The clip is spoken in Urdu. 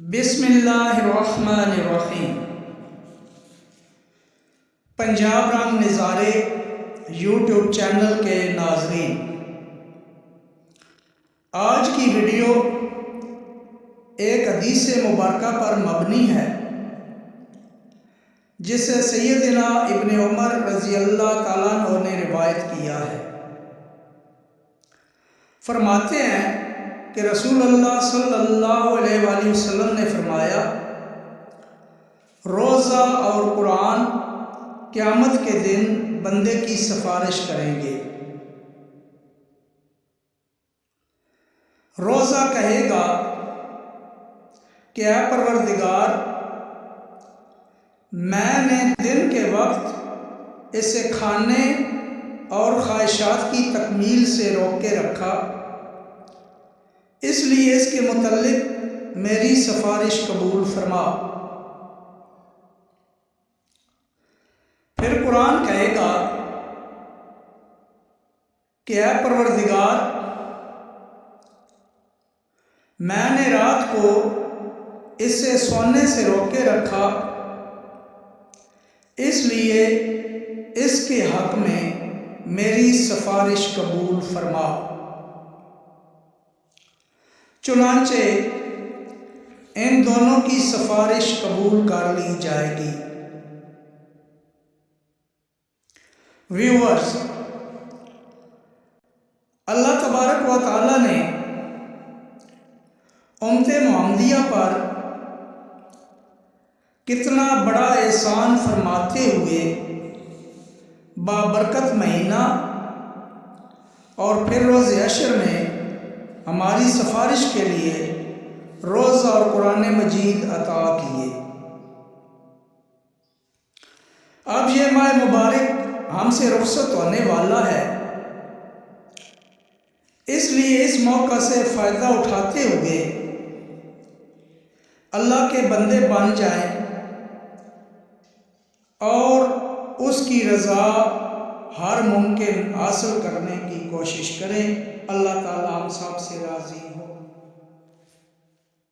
بسم اللہ الرحمن الرحیم۔ پنجاب رنگ نظارے یوٹیوب چینل کے ناظرین، آج کی ویڈیو ایک حدیث مبارکہ پر مبنی ہے جسے سیدنا ابن عمر رضی اللہ تعالیٰ عنہ نے روایت کیا ہے۔ فرماتے ہیں کہ رسول اللہ صلی اللہ علیہ وآلہ وسلم نے فرمایا، روزہ اور قرآن قیامت کے دن بندے کی سفارش کریں گے۔ روزہ کہے گا کہ اے پروردگار، میں نے دن کے وقت اسے کھانے اور خواہشات کی تکمیل سے روک کے رکھا، اس لیے اس کے متعلق میری سفارش قبول فرما۔ پھر قرآن کہے گا کہ اے پروردگار، میں نے رات کو اسے سونے سے روک کے رکھا، اس لیے اس کے حق میں میری سفارش قبول فرما۔ چنانچہ ان دونوں کی سفارش قبول کر لی جائے گی۔ ویورز، اللہ تبارک و تعالیٰ نے امت محمدیہ پر کتنا بڑا احسان فرماتے ہوئے بابرکت مہینہ اور پھر روز عشر میں ہماری سفارش کے لیے روزہ اور قرآن مجید عطا کیے۔ اب یہ ماہ مبارک ہم سے رخصت ہونے والا ہے، اس لیے اس موقع سے فائدہ اٹھاتے ہوئے اللہ کے بندے بن جائیں اور اس کی رضا ہر ممکن حاصل کرنے کی کوشش کریں۔ اللہ تعالیٰ ہم سب سے راضی ہو۔